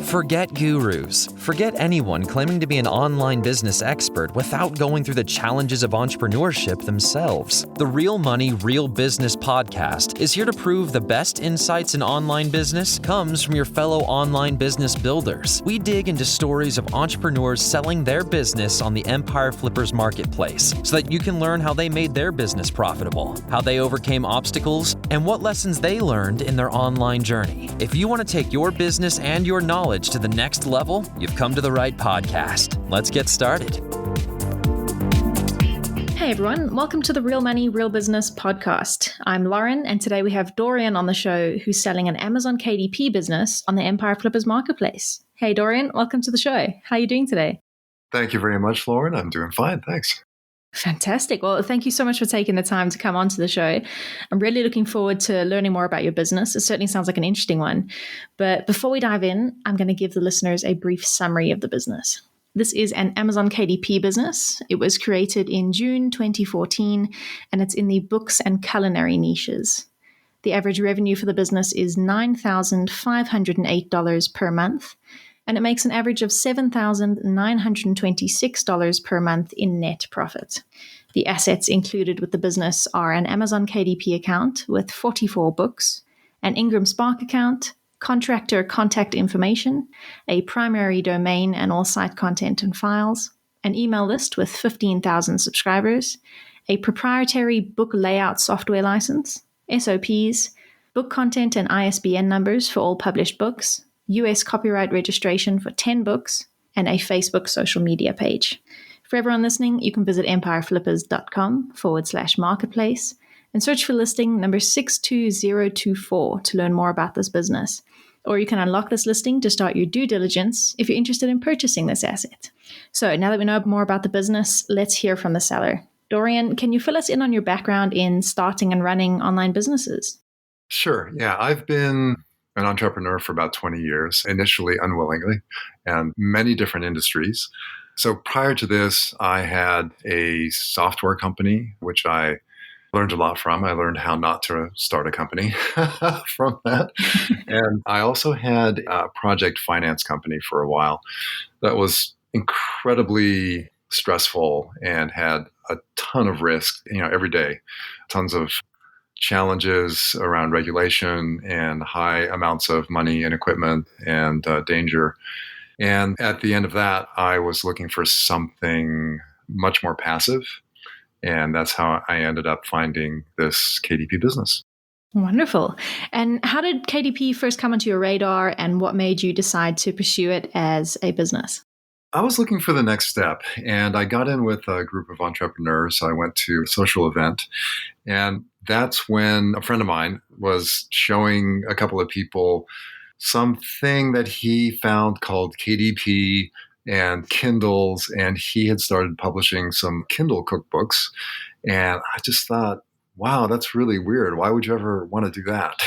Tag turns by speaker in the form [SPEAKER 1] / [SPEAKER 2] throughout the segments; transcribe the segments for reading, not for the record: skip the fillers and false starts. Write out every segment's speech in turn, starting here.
[SPEAKER 1] Forget gurus. Forget anyone claiming to be an online business expert without going through the challenges of entrepreneurship themselves. The Real Money, Real Business podcast is here to prove the best insights in online business comes from your fellow online business builders. We dig into stories of entrepreneurs selling their business on the Empire Flippers marketplace so that you can learn how they made their business profitable, how they overcame obstacles, and what lessons they learned in their online journey. If you want to take your business and your knowledge to the next level, you've come to the right podcast. Let's get started.
[SPEAKER 2] Hey everyone, welcome to the Real Money, Real Business podcast. I'm Lauren, and today we have Dorian on the show who's selling an Amazon KDP business on the Empire Flippers marketplace. Hey Dorian, welcome to the show. How are you doing today?
[SPEAKER 3] Thank you very much, Lauren. I'm doing fine, thanks.
[SPEAKER 2] Fantastic. Well, thank you so much for taking the time to come onto the show. I'm really looking forward to learning more about your business. It certainly sounds like an interesting one. But before we dive in, I'm going to give the listeners a brief summary of the business. This is an Amazon KDP business. It was created in June 2014, and it's in the books and culinary niches. The average revenue for the business is $9,508 per month, and it makes an average of $7,926 per month in net profit. The assets included with the business are an Amazon KDP account with 44 books, an Ingram Spark account, contractor contact information, a primary domain and all site content and files, an email list with 15,000 subscribers, a proprietary book layout software license, SOPs, book content and ISBN numbers for all published books, US copyright registration for 10 books, and a Facebook social media page. For everyone listening, you can visit empireflippers.com/marketplace and search for listing number 62024 to learn more about this business. Or you can unlock this listing to start your due diligence if you're interested in purchasing this asset. So now that we know more about the business, let's hear from the seller. Dorian, can you fill us in on your background in starting and running online businesses?
[SPEAKER 3] Sure. Yeah, I've been an entrepreneur for about 20 years, initially unwillingly, and many different industries. So prior to this, I had a software company, which I learned a lot from. I learned how not to start a company from that. And I also had a project finance company for a while that was incredibly stressful and had a ton of risk, every day, tons of challenges around regulation and high amounts of money and equipment and danger. And at the end of that, I was looking for something much more passive. And that's how I ended up finding this KDP business.
[SPEAKER 2] Wonderful. And how did KDP first come onto your radar, and what made you decide to pursue it as a business?
[SPEAKER 3] I was looking for the next step, and I got in with a group of entrepreneurs. I went to a social event, and that's when a friend of mine was showing a couple of people something that he found called KDP and Kindles, and he had started publishing some Kindle cookbooks. And I just thought, wow, that's really weird. Why would you ever want to do that?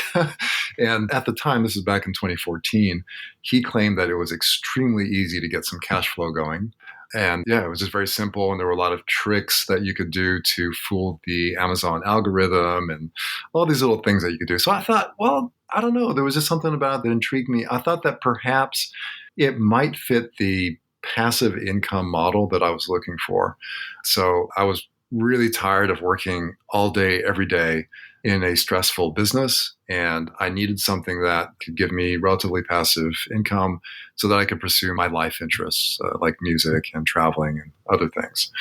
[SPEAKER 3] And at the time, this is back in 2014, he claimed that it was extremely easy to get some cash flow going. And yeah, it was just very simple. And there were a lot of tricks that you could do to fool the Amazon algorithm and all these little things that you could do. So I thought, well, I don't know. There was just something about it that intrigued me. I thought that perhaps it might fit the passive income model that I was looking for. So I was really tired of working all day, every day in a stressful business. And I needed something that could give me relatively passive income so that I could pursue my life interests like music and traveling and other things.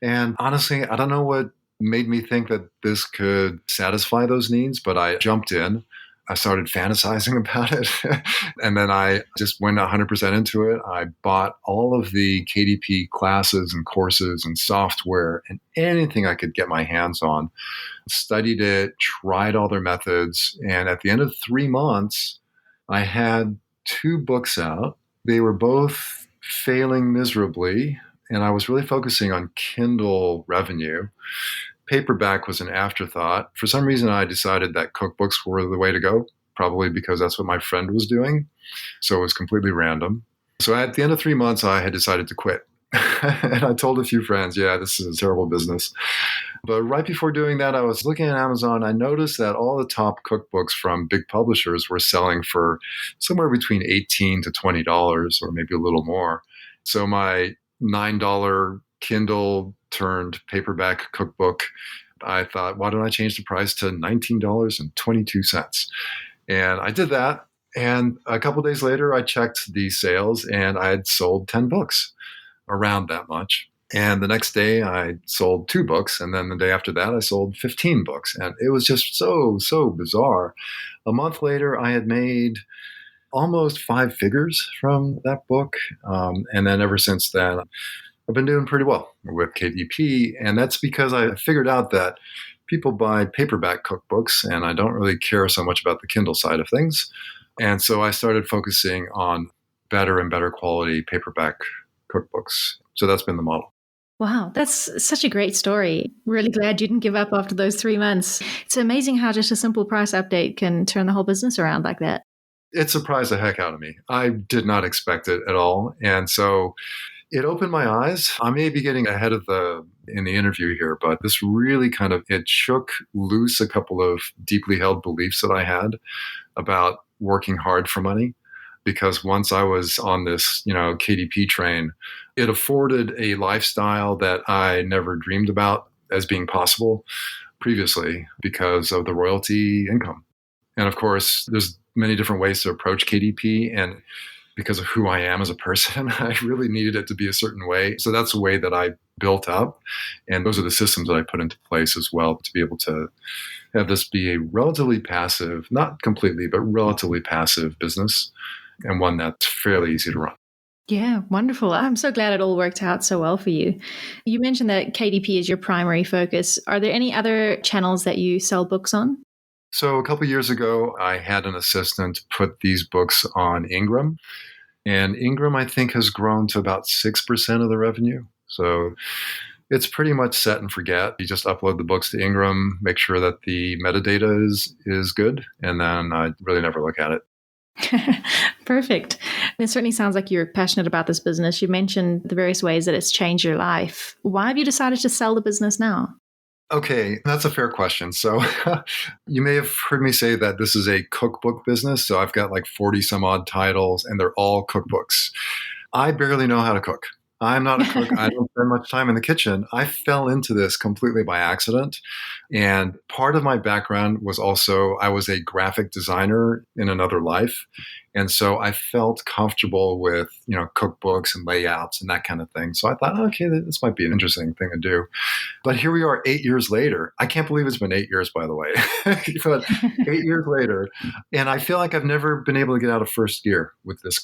[SPEAKER 3] And honestly, I don't know what made me think that this could satisfy those needs, but I jumped in. I started fantasizing about it. And then I just went 100% into it. I bought all of the KDP classes and courses and software and anything I could get my hands on, studied it, tried all their methods. And at the end of 3 months, I had 2 books out. They were both failing miserably. And I was really focusing on Kindle revenue. Paperback was an afterthought. For some reason, I decided that cookbooks were the way to go, probably because that's what my friend was doing. So it was completely random. So at the end of 3 months, I had decided to quit. And I told a few friends, yeah, this is a terrible business. But right before doing that, I was looking at Amazon. I noticed that all the top cookbooks from big publishers were selling for somewhere between $18 to $20 or maybe a little more. So my $9 Kindle turned paperback cookbook, I thought, why don't I change the price to $19.22? And I did that. And a couple of days later, I checked the sales and I had sold 10 books, around that much. And the next day I sold 2 books. And then the day after that, I sold 15 books. And it was just so bizarre. A month later, I had made almost 5 figures from that book. And then ever since then, I've been doing pretty well with KDP. And that's because I figured out that people buy paperback cookbooks, and I don't really care so much about the Kindle side of things. And so I started focusing on better and better quality paperback cookbooks. So that's been the model.
[SPEAKER 2] Wow, that's such a great story. Really glad you didn't give up after those 3 months. It's amazing how just a simple price update can turn the whole business around like that.
[SPEAKER 3] It surprised the heck out of me. I did not expect it at all. And so it opened my eyes. I may be getting ahead of in the interview here, but this really it shook loose a couple of deeply held beliefs that I had about working hard for money. Because once I was on this, KDP train, it afforded a lifestyle that I never dreamed about as being possible previously because of the royalty income. And of course, there's many different ways to approach KDP. And because of who I am as a person, I really needed it to be a certain way. So that's the way that I built up. And those are the systems that I put into place as well to be able to have this be a relatively passive, not completely, but relatively passive business, and one that's fairly easy to run.
[SPEAKER 2] Yeah, wonderful. I'm so glad it all worked out so well for you. You mentioned that KDP is your primary focus. Are there any other channels that you sell books on?
[SPEAKER 3] So a couple of years ago, I had an assistant put these books on Ingram. And Ingram, I think, has grown to about 6% of the revenue. So it's pretty much set and forget. You just upload the books to Ingram, make sure that the metadata is good, and then I really never look at it.
[SPEAKER 2] Perfect. It certainly sounds like you're passionate about this business. You mentioned the various ways that it's changed your life. Why have you decided to sell the business now?
[SPEAKER 3] Okay, that's a fair question. So you may have heard me say that this is a cookbook business. So I've got like 40 some odd titles, and they're all cookbooks. I barely know how to cook. I'm not a cook. I don't spend much time in the kitchen. I fell into this completely by accident. And part of my background was also I was a graphic designer in another life. And so I felt comfortable with, cookbooks and layouts and that kind of thing. So I thought, okay, this might be an interesting thing to do. But here we are 8 years later. I can't believe it's been 8 years, by the way. But 8 years later, and I feel like I've never been able to get out of first gear with this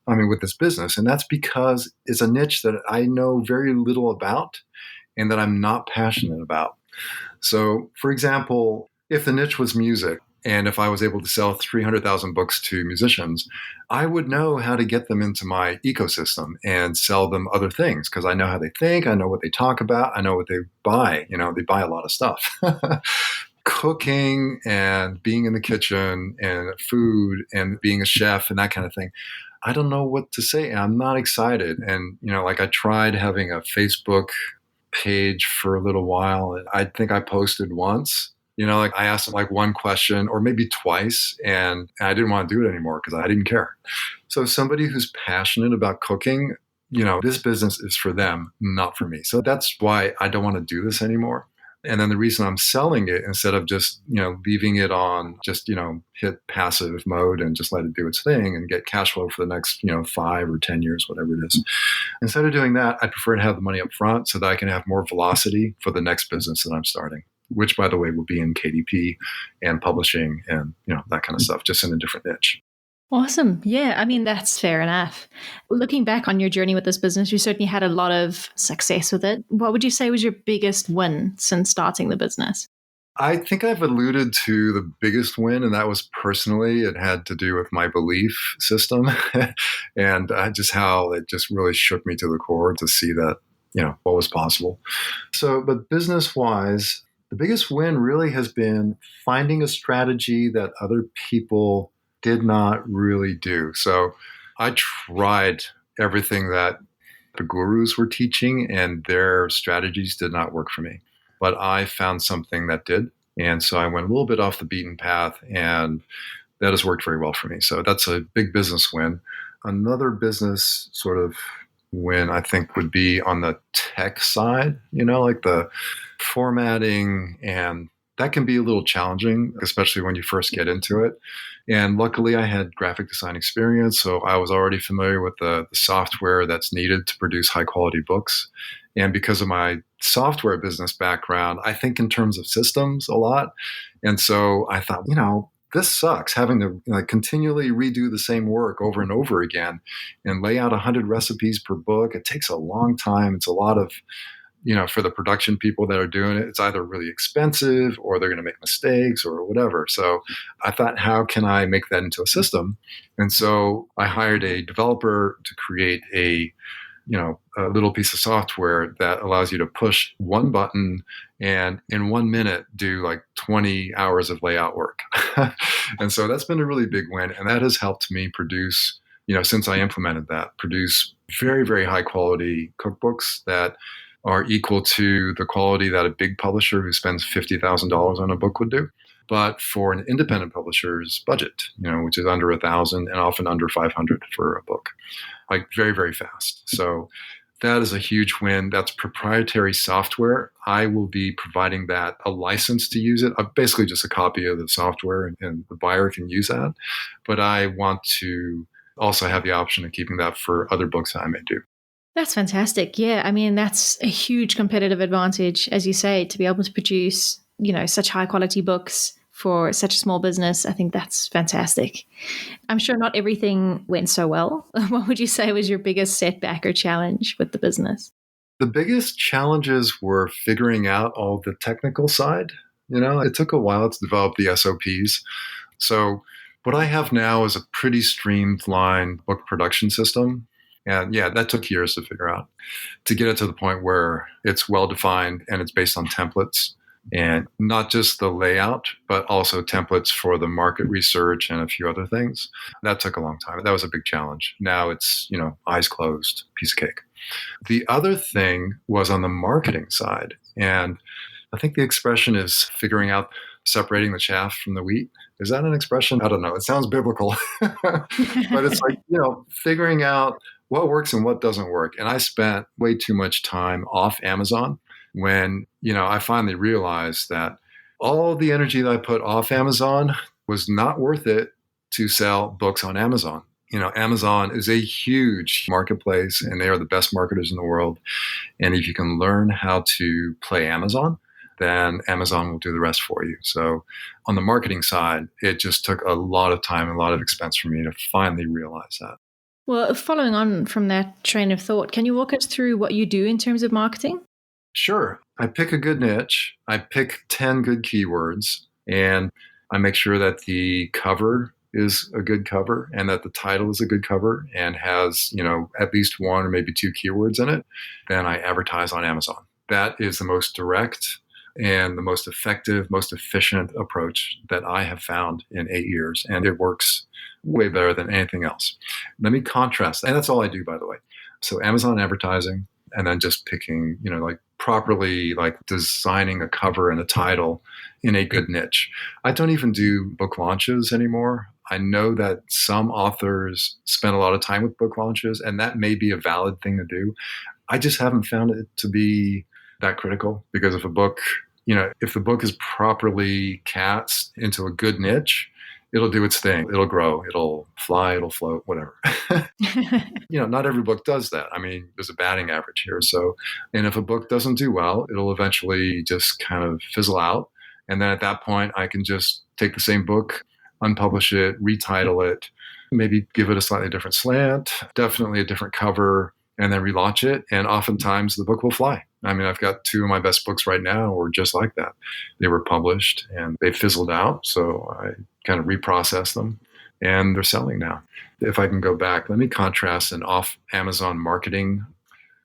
[SPEAKER 3] with this business. And that's because it's a niche that I know very little about and that I'm not passionate about. So, for example, if the niche was music, and if I was able to sell 300,000 books to musicians, I would know how to get them into my ecosystem and sell them other things because I know how they think, I know what they talk about, I know what they buy. They buy a lot of stuff. Cooking and being in the kitchen and food and being a chef and that kind of thing. I don't know what to say. I'm not excited. And, I tried having a Facebook page for a little while. And I think I posted once. I asked them one question or maybe twice, and I didn't want to do it anymore because I didn't care. So somebody who's passionate about cooking, this business is for them, not for me. So that's why I don't want to do this anymore. And then the reason I'm selling it instead of just, leaving it on just, hit passive mode and just let it do its thing and get cash flow for the next, 5 or 10 years, whatever it is. Instead of doing that, I prefer to have the money up front so that I can have more velocity for the next business that I'm starting, which, by the way, will be in KDP and publishing and, that kind of stuff, just in a different niche.
[SPEAKER 2] Awesome. Yeah, that's fair enough. Looking back on your journey with this business, you certainly had a lot of success with it. What would you say was your biggest win since starting the business?
[SPEAKER 3] I think I've alluded to the biggest win, and that was personally, it had to do with my belief system and just how it just really shook me to the core to see that, what was possible. So, but business-wise, the biggest win really has been finding a strategy that other people did not really do. So I tried everything that the gurus were teaching, and their strategies did not work for me. but I found something that did. And so I went a little bit off the beaten path, and that has worked very well for me. So that's a big business win. Another business sort of win, I think, would be on the tech side, like the formatting, and that can be a little challenging, especially when you first get into it. And luckily, I had graphic design experience, so I was already familiar with the software that's needed to produce high-quality books. And because of my software business background, I think in terms of systems a lot. And so I thought, this sucks, having to continually redo the same work over and over again and lay out 100 recipes per book. It takes a long time. It's a lot of, for the production people that are doing it, it's either really expensive or they're going to make mistakes or whatever. So I thought, how can I make that into a system? And so I hired a developer to create a little piece of software that allows you to push one button and in 1 minute do like 20 hours of layout work. And so that's been a really big win. And that has helped me produce, since I implemented that, produce very, very high quality cookbooks that are equal to the quality that a big publisher who spends $50,000 on a book would do. But for an independent publisher's budget, which is under 1,000 and often under 500 for a book, like very, very fast. So that is a huge win. That's proprietary software. I will be providing that a license to use it, basically just a copy of the software, and the buyer can use that. But I want to also have the option of keeping that for other books that I may do.
[SPEAKER 2] That's fantastic. Yeah, I mean, that's a huge competitive advantage, as you say, to be able to produce, such high quality books for such a small business. I think that's fantastic. I'm sure not everything went so well. What would you say was your biggest setback or challenge with the business?
[SPEAKER 3] The biggest challenges were figuring out all the technical side. It took a while to develop the SOPs. So what I have now is a pretty streamlined book production system. And yeah, that took years to figure out, to get it to the point where it's well-defined and it's based on templates. And not just the layout, but also templates for the market research and a few other things. That took a long time. That was a big challenge. Now it's, eyes closed, piece of cake. The other thing was on the marketing side. And I think the expression is separating the chaff from the wheat. Is that an expression? I don't know. It sounds biblical. But it's like, figuring out what works and what doesn't work. And I spent way too much time off Amazon when, I finally realized that all the energy that I put off Amazon was not worth it to sell books on Amazon. Amazon is a huge marketplace and they are the best marketers in the world. And if you can learn how to play Amazon, then Amazon will do the rest for you. So on the marketing side, it just took a lot of time and a lot of expense for me to finally realize that.
[SPEAKER 2] Well, following on from that train of thought, can you walk us through what you do in terms of marketing?
[SPEAKER 3] Sure. I pick a good niche. I pick 10 good keywords, and I make sure that the cover is a good cover and that the title is a good cover and has, at least one or maybe two keywords in it. Then I advertise on Amazon. That is the most direct and the most effective, most efficient approach that I have found in 8 years. And it works way better than anything else. Let me contrast. And that's all I do, by the way. So Amazon advertising, and then just picking, properly designing a cover and a title in a good niche. I don't even do book launches anymore. I know that some authors spend a lot of time with book launches, and that may be a valid thing to do. I just haven't found it to be that critical, because if the book is properly cast into a good niche, it'll do its thing. It'll grow. It'll fly. It'll float, whatever. Not every book does that. I mean, there's a batting average here. So, and if a book doesn't do well, it'll eventually just kind of fizzle out. And then at that point, I can just take the same book, unpublish it, retitle it, maybe give it a slightly different slant, definitely a different cover, and then relaunch it. And oftentimes the book will fly. I mean, I've got 2 of my best books right now were just like that. They were published and they fizzled out. So I kind of reprocessed them and they're selling now. If I can go back, let me contrast an off Amazon marketing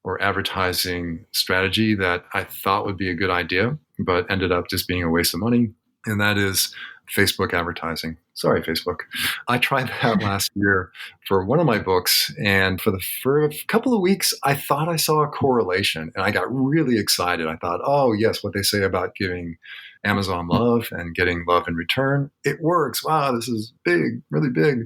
[SPEAKER 3] or advertising strategy that I thought would be a good idea, but ended up just being a waste of money. And that is Facebook advertising. Sorry, Facebook. I tried that last year for one of my books. And for a couple of weeks, I thought I saw a correlation and I got really excited. I thought, oh, yes, what they say about giving Amazon love and getting love in return, it works. Wow, this is big, really big.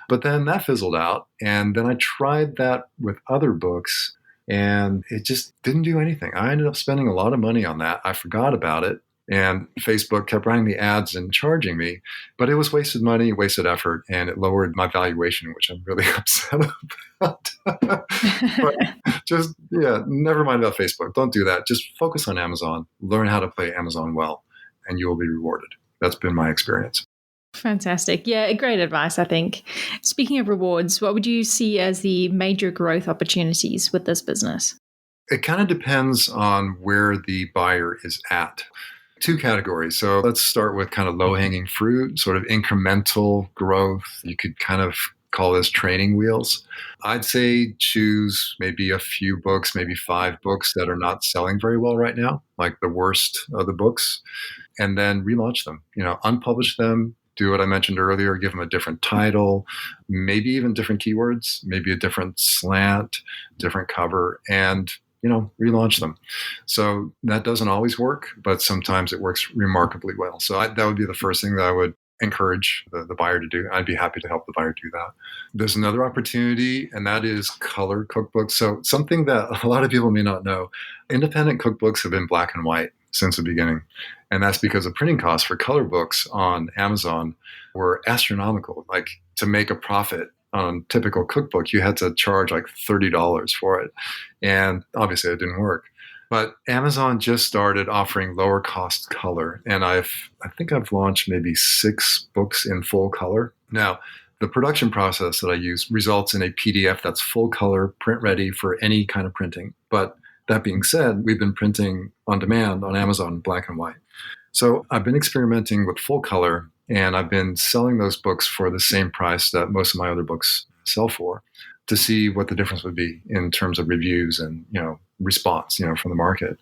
[SPEAKER 3] But then that fizzled out. And then I tried that with other books and it just didn't do anything. I ended up spending a lot of money on that. I forgot about it. And Facebook kept running the ads and charging me, but it was wasted money, wasted effort, and it lowered my valuation, which I'm really upset about. But never mind about Facebook. Don't do that. Just focus on Amazon. Learn how to play Amazon well, and you will be rewarded. That's been my experience.
[SPEAKER 2] Fantastic. Yeah, great advice, I think. Speaking of rewards, what would you see as the major growth opportunities with this business?
[SPEAKER 3] It kind of depends on where the buyer is at. Two categories. So let's start with kind of low-hanging fruit, sort of incremental growth. You could kind of call this training wheels. I'd say choose maybe a few books, maybe 5 books that are not selling very well right now, like the worst of the books, and then relaunch them. Unpublish them. Do what I mentioned earlier, give them a different title, maybe even different keywords, maybe a different slant, different cover, and relaunch them. So that doesn't always work, but sometimes it works remarkably well. So that would be the first thing that I would encourage the buyer to do. I'd be happy to help the buyer do that. There's another opportunity, and that is color cookbooks. So something that a lot of people may not know, independent cookbooks have been black and white since the beginning. And that's because the printing costs for color books on Amazon were astronomical. Like to make a profit on a typical cookbook, you had to charge like $30 for it. And obviously it didn't work. But Amazon just started offering lower cost color. And I think I've launched maybe 6 books in full color. Now, the production process that I use results in a PDF that's full color, print ready for any kind of printing. But that being said, we've been printing on demand on Amazon black and white. So I've been experimenting with full color, and I've been selling those books for the same price that most of my other books sell for, to see what the difference would be in terms of reviews and response from the market.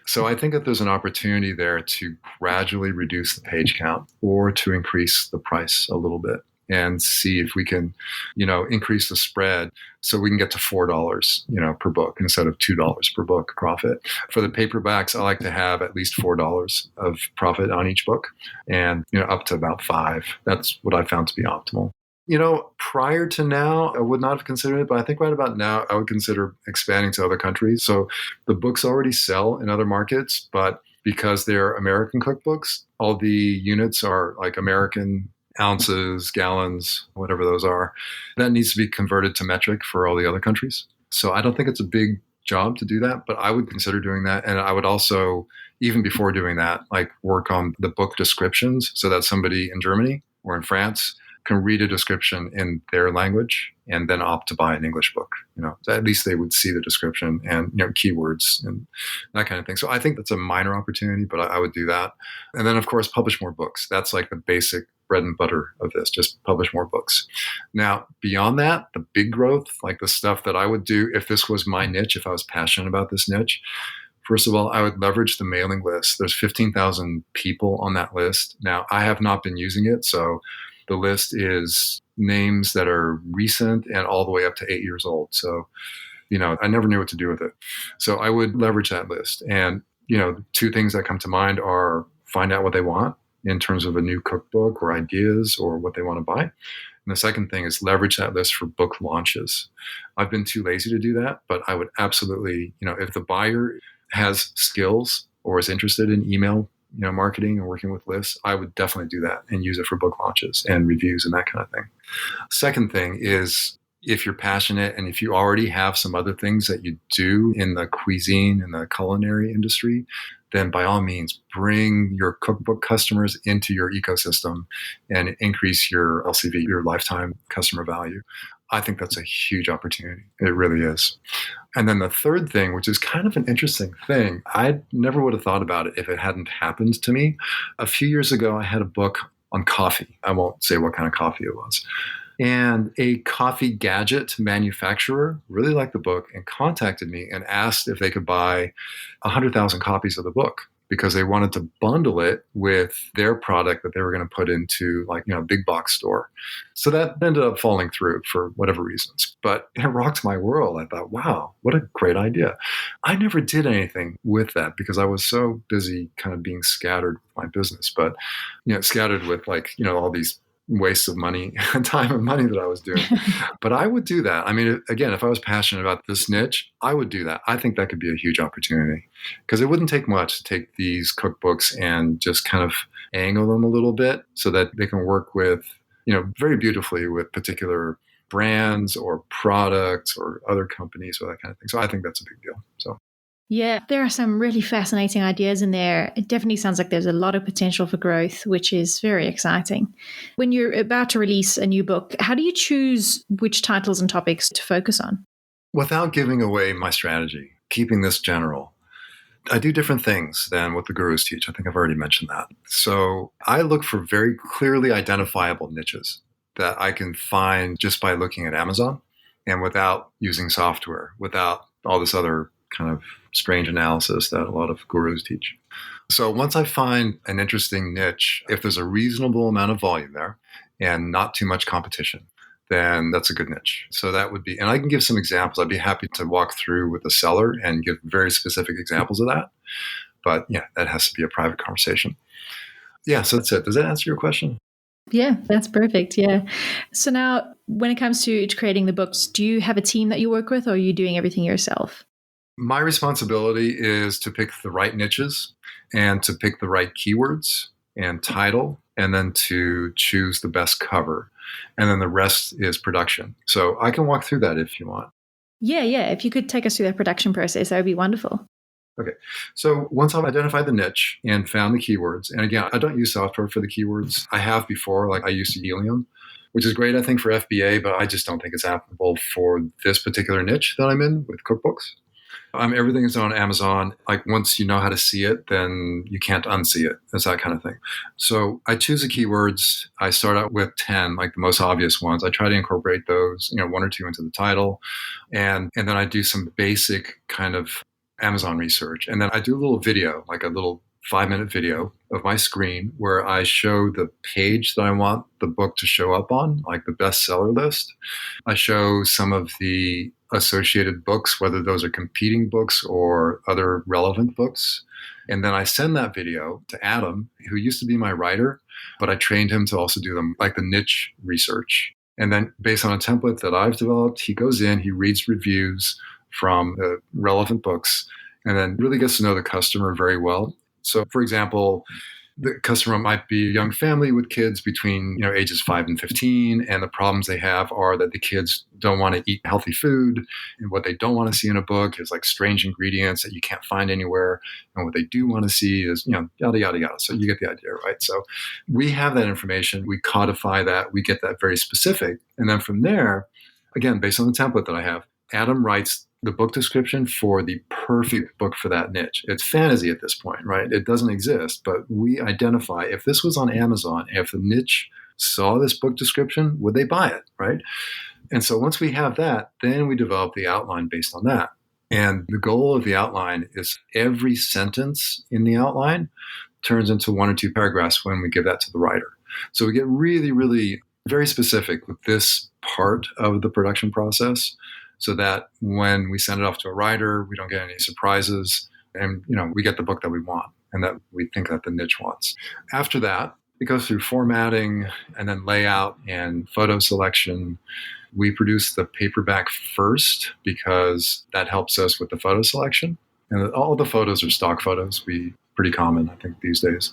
[SPEAKER 3] So I think that there's an opportunity there to gradually reduce the page count or to increase the price a little bit and see if we can increase the spread so we can get to $4 per book instead of $2 per book profit. For the paperbacks, I like to have at least $4 of profit on each book, and up to about $5. That's what I found to be optimal. Prior to now, I would not have considered it, but I think right about now, I would consider expanding to other countries. So the books already sell in other markets, but because they're American cookbooks, all the units are like American ounces, gallons, whatever those are. That needs to be converted to metric for all the other countries. So I don't think it's a big job to do that, but I would consider doing that. And I would also, even before doing that, work on the book descriptions so that somebody in Germany or in France can read a description in their language and then opt to buy an English book. At least they would see the description and keywords and that kind of thing. So I think that's a minor opportunity, but I would do that. And then of course, publish more books. That's like the basic bread and butter of this, just publish more books. Now, beyond that, the big growth, like the stuff that I would do if this was my niche, if I was passionate about this niche, first of all, I would leverage the mailing list. There's 15,000 people on that list. Now, I have not been using it, so the list is names that are recent and all the way up to 8 years old. So, I never knew what to do with it. So I would leverage that list. And, 2 things that come to mind are find out what they want in terms of a new cookbook or ideas or what they want to buy. And the second thing is leverage that list for book launches. I've been too lazy to do that, but I would absolutely, if the buyer has skills or is interested in email marketing and working with lists, I would definitely do that and use it for book launches and reviews and that kind of thing. Second thing is, if you're passionate and if you already have some other things that you do in the cuisine and the culinary industry, then by all means, bring your cookbook customers into your ecosystem and increase your LCV, your lifetime customer value. I think that's a huge opportunity. It really is. And then the third thing, which is kind of an interesting thing, I never would have thought about it if it hadn't happened to me. A few years ago, I had a book on coffee. I won't say what kind of coffee it was. And a coffee gadget manufacturer really liked the book and contacted me and asked if they could buy 100,000 copies of the book. because they wanted to bundle it with their product that they were going to put into big box store. So that ended up falling through for whatever reasons, but it rocked my world. I thought, wow, what a great idea. I never did anything with that because I was so busy kind of being scattered with my business, but scattered with all these wastes of money and time and money that I was doing. But I would do that. I mean, again, if I was passionate about this niche, I would do that. I think that could be a huge opportunity because it wouldn't take much to take these cookbooks and just kind of angle them a little bit so that they can work with, very beautifully with particular brands or products or other companies or that kind of thing. So I think that's a big deal. So.
[SPEAKER 2] Yeah, there are some really fascinating ideas in there. It definitely sounds like there's a lot of potential for growth, which is very exciting. When you're about to release a new book, how do you choose which titles and topics to focus on?
[SPEAKER 3] Without giving away my strategy, keeping this general, I do different things than what the gurus teach. I think I've already mentioned that. So I look for very clearly identifiable niches that I can find just by looking at Amazon and without using software, without all this other kind of strange analysis that a lot of gurus teach. So once I find an interesting niche, if there's a reasonable amount of volume there and not too much competition, then that's a good niche. So that would be, and I can give some examples. I'd be happy to walk through with the seller and give very specific examples of that. But yeah, that has to be a private conversation. Yeah, so that's it. Does that answer your question?
[SPEAKER 2] Yeah, that's perfect. Yeah. So now when it comes to creating the books, do you have a team that you work with or are you doing everything yourself?
[SPEAKER 3] My responsibility is to pick the right niches and to pick the right keywords and title, and then to choose the best cover. And then the rest is production. So I can walk through that if you want.
[SPEAKER 2] Yeah. If you could take us through that production process, that would be wonderful.
[SPEAKER 3] Okay. So once I've identified the niche and found the keywords, and again, I don't use software for the keywords. I have before, I used Helium, which is great, I think, for FBA, but I just don't think it's applicable for this particular niche that I'm in with cookbooks. Everything is on Amazon. Once you know how to see it, then you can't unsee it. It's that kind of thing. So I choose the keywords. I start out with 10, the most obvious ones. I try to incorporate those, one or two into the title. And then I do some basic kind of Amazon research. And then I do a little video, a little 5-minute video of my screen where I show the page that I want the book to show up on, the bestseller list. I show some of the associated books, whether those are competing books or other relevant books. And then I send that video to Adam, who used to be my writer, but I trained him to also do the niche research. And then based on a template that I've developed, he goes in, he reads reviews from the relevant books, and then really gets to know the customer very well. So, for example, the customer might be a young family with kids between ages 5 and 15, and the problems they have are that the kids don't want to eat healthy food, and what they don't want to see in a book is strange ingredients that you can't find anywhere, and what they do want to see is yada yada yada. So you get the idea, right? So we have that information, we codify that, we get that very specific, and then from there, again, based on the template that I have, Adam writes the book description for the perfect book for that niche. It's fantasy at this point, right? It doesn't exist, but we identify if this was on Amazon, if the niche saw this book description, would they buy it, right? And so once we have that, then we develop the outline based on that. And the goal of the outline is every sentence in the outline turns into 1 or 2 paragraphs when we give that to the writer. So we get really, really very specific with this part of the production process, so that when we send it off to a writer, we don't get any surprises, and we get the book that we want and that we think that the niche wants. After that, it goes through formatting and then layout and photo selection. We produce the paperback first because that helps us with the photo selection. And all the photos are stock photos. Pretty common, I think, these days.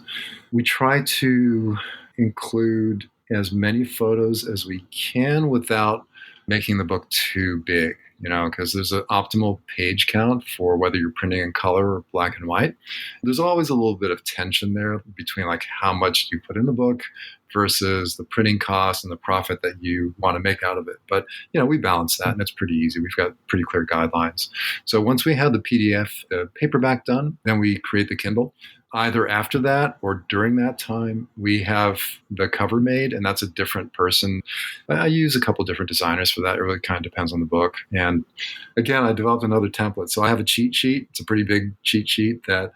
[SPEAKER 3] We try to include as many photos as we can without making the book too big, because there's an optimal page count for whether you're printing in color or black and white. There's always a little bit of tension there between how much you put in the book versus the printing cost and the profit that you want to make out of it. But, we balance that, and it's pretty easy. We've got pretty clear guidelines. So once we have the PDF, the paperback done, then we create the Kindle. Either after that or during that time, we have the cover made, and that's a different person. I use a couple different designers for that. It really kind of depends on the book. And again, I developed another template. So I have a cheat sheet. It's a pretty big cheat sheet that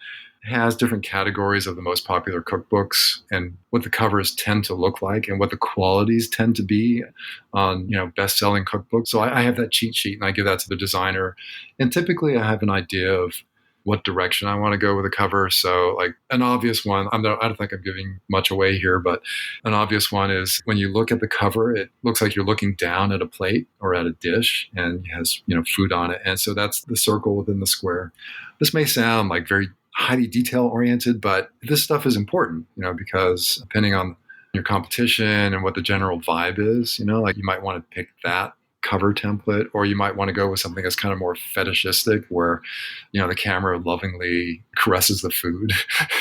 [SPEAKER 3] has different categories of the most popular cookbooks and what the covers tend to look like and what the qualities tend to be on, best-selling cookbooks. So I have that cheat sheet and I give that to the designer. And typically I have an idea of what direction I want to go with a cover. So like an obvious one, I don't think I'm giving much away here, but an obvious one is when you look at the cover, it looks like you're looking down at a plate or at a dish and it has, food on it. And so that's the circle within the square. This may sound like very highly detail oriented, but this stuff is important, because depending on your competition and what the general vibe is, like you might want to pick that cover template, or you might want to go with something that's kind of more fetishistic where, the camera lovingly caresses the food.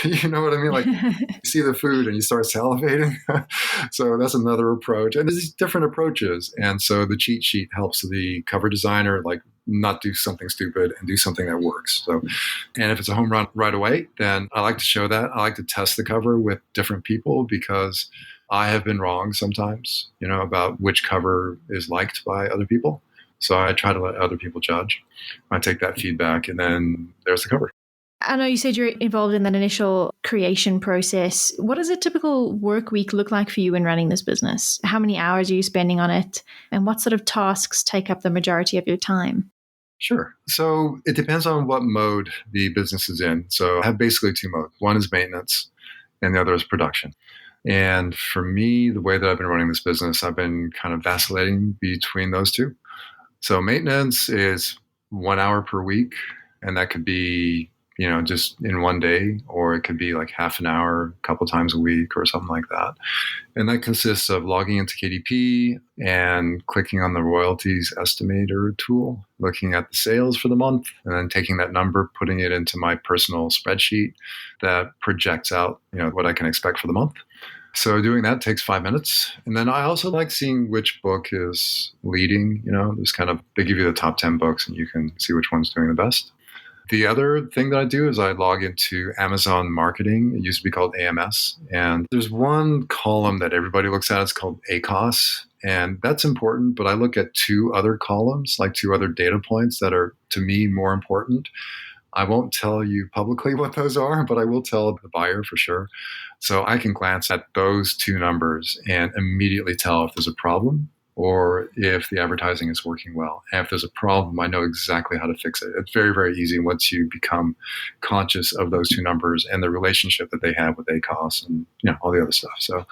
[SPEAKER 3] You know what I mean? Like you see the food and you start salivating. So that's another approach. And there's these different approaches. And so the cheat sheet helps the cover designer like not do something stupid and do something that works. So, and if it's a home run right away, then I like to show that. I like to test the cover with different people because I have been wrong sometimes, about which cover is liked by other people. So I try to let other people judge. I take that feedback and then there's the cover.
[SPEAKER 2] I know you said you're involved in that initial creation process. What does a typical work week look like for you in running this business? How many hours are you spending on it? And what sort of tasks take up the majority of your time?
[SPEAKER 3] Sure. So it depends on what mode the business is in. So I have basically two modes. One is maintenance and the other is production. And for me, the way that I've been running this business, I've been kind of vacillating between those two. So maintenance is 1 hour per week, and that could be, just in one day, or it could be like half an hour, a couple times a week or something like that. And that consists of logging into KDP and clicking on the royalties estimator tool, looking at the sales for the month, and then taking that number, putting it into my personal spreadsheet that projects out, what I can expect for the month. So doing that takes 5 minutes. And then I also like seeing which book is leading, there's they give you the top 10 books and you can see which one's doing the best. The other thing that I do is I log into Amazon Marketing. It used to be called AMS. And there's one column that everybody looks at. It's called ACOS. And that's important. But I look at two other columns, like two other data points that are, to me, more important. I won't tell you publicly what those are, but I will tell the buyer for sure. So I can glance at those two numbers and immediately tell if there's a problem or if the advertising is working well. And if there's a problem, I know exactly how to fix it. It's very, very easy once you become conscious of those two numbers and the relationship that they have with ACOS and all the other stuff. So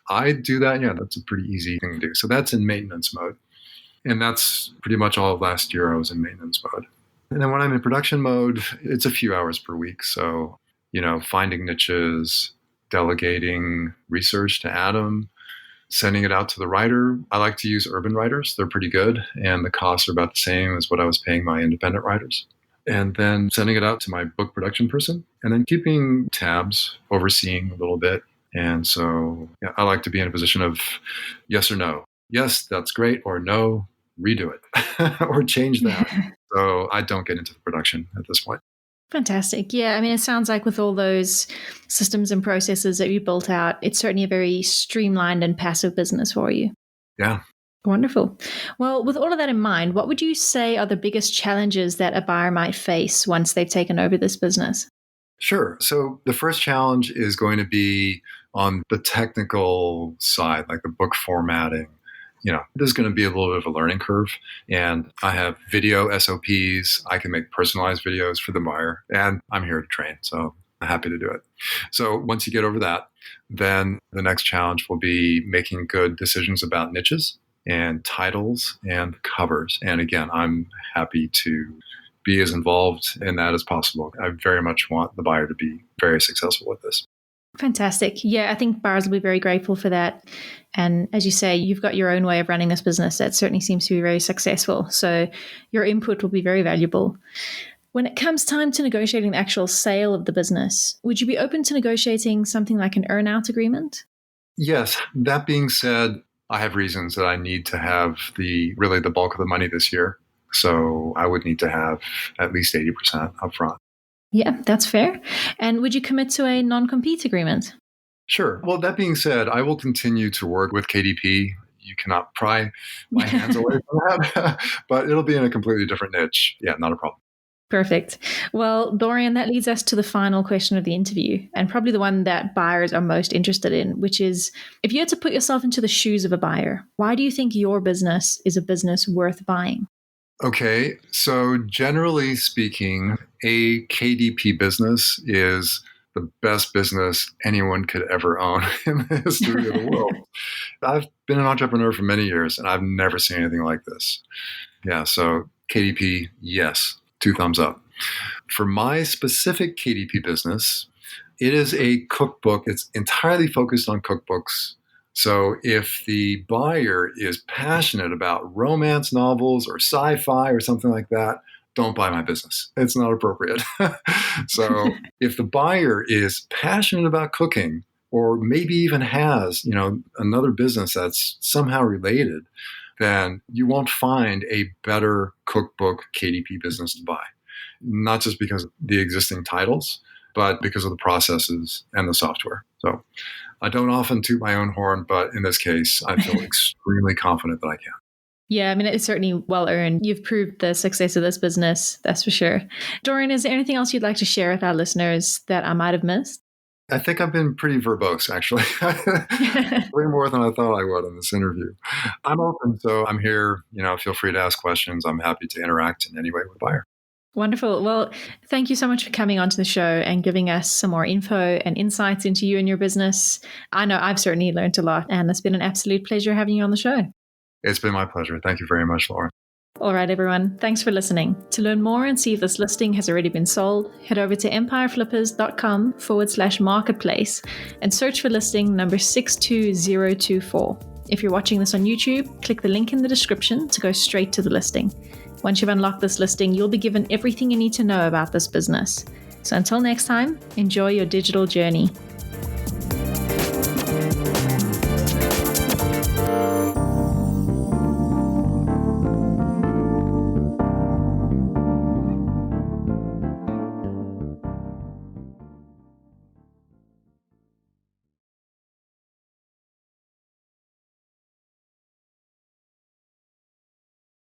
[SPEAKER 3] I do that. Yeah, that's a pretty easy thing to do. So that's in maintenance mode. And that's pretty much all of last year I was in maintenance mode. And then when I'm in production mode, it's a few hours per week. So, finding niches, delegating research to Adam, sending it out to the writer. I like to use urban writers. They're pretty good. And the costs are about the same as what I was paying my independent writers. And then sending it out to my book production person and then keeping tabs, overseeing a little bit. And so I like to be in a position of yes or no. Yes, that's great. Or no, redo it or change that. So I don't get into the production at this point.
[SPEAKER 2] Fantastic. Yeah, I mean, it sounds like with all those systems and processes that you built out, it's certainly a very streamlined and passive business for you.
[SPEAKER 3] Yeah.
[SPEAKER 2] Wonderful. Well, with all of that in mind, what would you say are the biggest challenges that a buyer might face once they've taken over this business?
[SPEAKER 3] Sure. So the first challenge is going to be on the technical side, like the book formatting. There's going to be a little bit of a learning curve. And I have video SOPs. I can make personalized videos for the buyer. And I'm here to train. So I'm happy to do it. So once you get over that, then the next challenge will be making good decisions about niches and titles and covers. And again, I'm happy to be as involved in that as possible. I very much want the buyer to be very successful with this.
[SPEAKER 2] Fantastic. Yeah, I think buyers will be very grateful for that. And as you say, you've got your own way of running this business that certainly seems to be very successful. So your input will be very valuable. When it comes time to negotiating the actual sale of the business, would you be open to negotiating something like an earn-out agreement?
[SPEAKER 3] Yes. That being said, I have reasons that I need to have the bulk of the money this year. So I would need to have at least 80% upfront.
[SPEAKER 2] Yeah, that's fair. And would you commit to a non-compete agreement?
[SPEAKER 3] Sure. Well, that being said, I will continue to work with KDP. You cannot pry my hands away from that, but it'll be in a completely different niche. Yeah, not a problem.
[SPEAKER 2] Perfect. Well, Dorian, that leads us to the final question of the interview, and probably the one that buyers are most interested in, which is, if you had to put yourself into the shoes of a buyer, why do you think your business is a business worth buying?
[SPEAKER 3] Okay, so generally speaking, a KDP business is the best business anyone could ever own in the history of the world. I've been an entrepreneur for many years, and I've never seen anything like this. Yeah, so KDP, yes, 2 thumbs up. For my specific KDP business, it is a cookbook. It's entirely focused on cookbooks. So if the buyer is passionate about romance novels or sci-fi or something like that, don't buy my business. It's not appropriate. So if the buyer is passionate about cooking, or maybe even has, another business that's somehow related, then you won't find a better cookbook KDP business to buy. Not just because of the existing titles, but because of the processes and the software. So I don't often toot my own horn, but in this case, I feel extremely confident that I can.
[SPEAKER 2] Yeah, I mean, it's certainly well earned. You've proved the success of this business, that's for sure. Dorian, is there anything else you'd like to share with our listeners that I might have missed?
[SPEAKER 3] I think I've been pretty verbose, actually. Way more than I thought I would in this interview. I'm open, so I'm here. Feel free to ask questions. I'm happy to interact in any way with the buyer.
[SPEAKER 2] Wonderful. Well, thank you so much for coming onto the show and giving us some more info and insights into you and your business. I know I've certainly learned a lot, and it's been an absolute pleasure having you on the show.
[SPEAKER 3] It's been my pleasure. Thank you very much, Lauren.
[SPEAKER 2] All right, everyone. Thanks for listening. To learn more and see if this listing has already been sold, head over to empireflippers.com/marketplace and search for listing number 62024. If you're watching this on YouTube, click the link in the description to go straight to the listing. Once you've unlocked this listing, you'll be given everything you need to know about this business. So until next time, enjoy your digital journey.